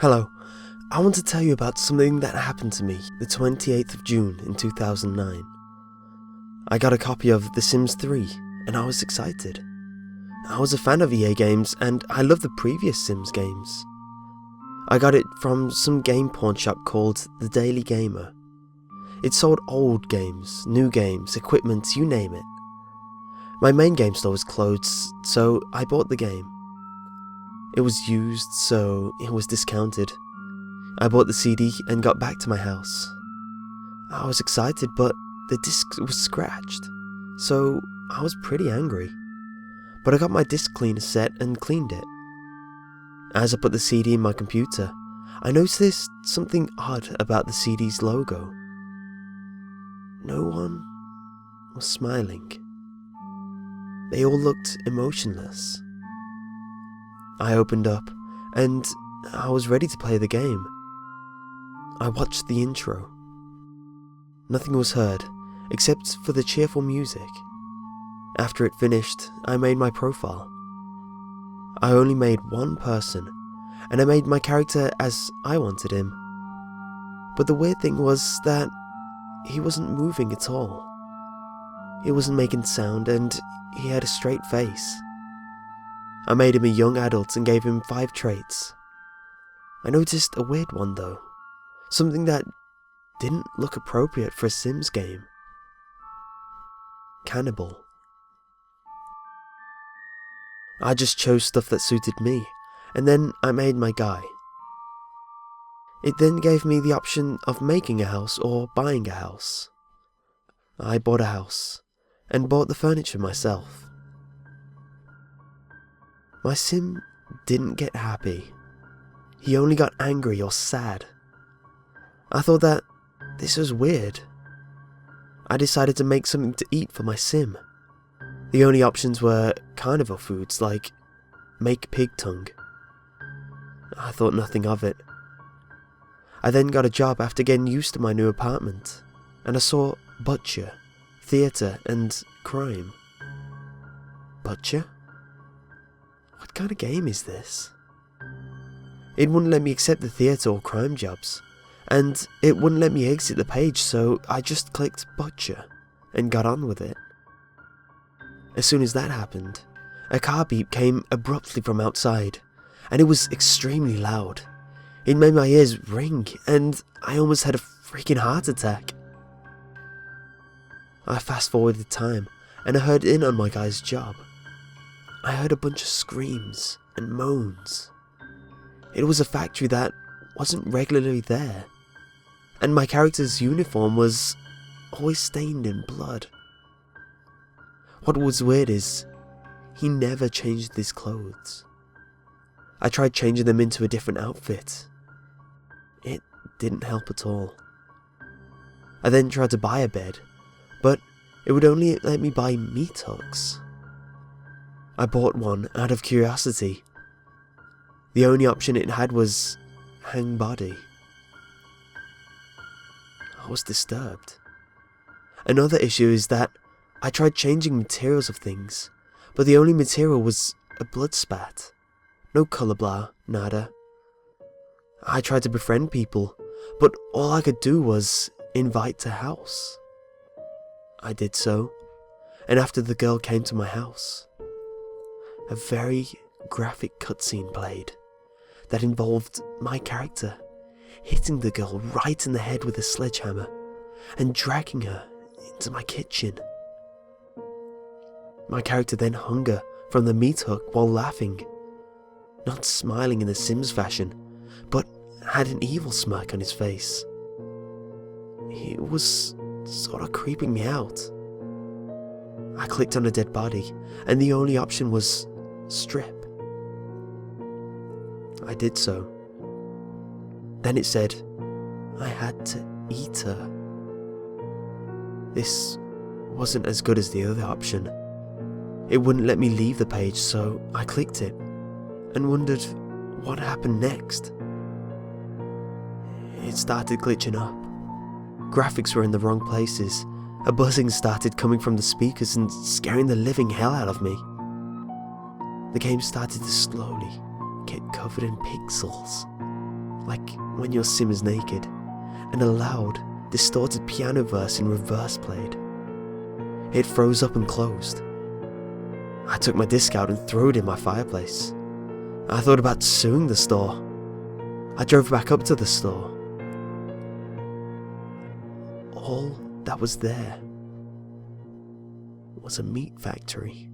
Hello, I want to tell you about something that happened to me the 28th of June in 2009. I got a copy of The Sims 3 and I was excited. I was a fan of EA games and I loved the previous Sims games. I got it from some game pawn shop called The Daily Gamer. It sold old games, new games, equipment, you name it. My main game store was closed, so I bought the game. It was used, so it was discounted. I bought the CD and got back to my house. I was excited, but the disc was scratched, so I was pretty angry. But I got my disc cleaner set and cleaned it. As I put the CD in my computer, I noticed something odd about the CD's logo. No one was smiling. They all looked emotionless. I opened up, and I was ready to play the game. I watched the intro. Nothing was heard, except for the cheerful music. After it finished, I made my profile. I only made one person, and I made my character as I wanted him. But the weird thing was that he wasn't moving at all. He wasn't making sound, and he had a straight face. I made him a young adult and gave him 5 traits. I noticed a weird one though, something that didn't look appropriate for a Sims game. Cannibal. I just chose stuff that suited me, and then I made my guy. It then gave me the option of making a house or buying a house. I bought a house, and bought the furniture myself. My Sim didn't get happy. He only got angry or sad. I thought that this was weird. I decided to make something to eat for my Sim. The only options were carnivore foods like make pig tongue. I thought nothing of it. I then got a job after getting used to my new apartment, and I saw butcher, theatre and crime. Butcher? What kind of game is this? It wouldn't let me accept the theatre or crime jobs, and it wouldn't let me exit the page, so I just clicked butcher and got on with it. As soon as that happened, a car beep came abruptly from outside, and it was extremely loud. It made my ears ring, and I almost had a freaking heart attack. I fast forwarded time, and I heard in on my guy's job. I heard a bunch of screams and moans. It was a factory that wasn't regularly there, and my character's uniform was always stained in blood. What was weird is, he never changed his clothes. I tried changing them into a different outfit. It didn't help at all. I then tried to buy a bed, but it would only let me buy meat hooks. I bought one out of curiosity. The only option it had was hang body. I was disturbed. Another issue is that I tried changing materials of things, but the only material was a blood spat. No colour blah, nada. I tried to befriend people, but all I could do was invite to house. I did so, and after the girl came to my house, a very graphic cutscene played that involved my character hitting the girl right in the head with a sledgehammer and dragging her into my kitchen. My character then hung her from the meat hook while laughing, not smiling in the Sims fashion, but had an evil smirk on his face. It was sort of creeping me out. I clicked on a dead body, and the only option was strip. I did so. Then it said I had to eat her. This wasn't as good as the other option. It wouldn't let me leave the page, so I clicked it and wondered what happened next. It started glitching up. Graphics were in the wrong places. A buzzing started coming from the speakers and scaring the living hell out of me. The game started to slowly get covered in pixels. like when your sim is naked, and a loud, distorted piano verse in reverse played. It froze up and closed. I took my disc out and threw it in my fireplace. I thought about suing the store. I drove back up to the store. All that was there was a meat factory.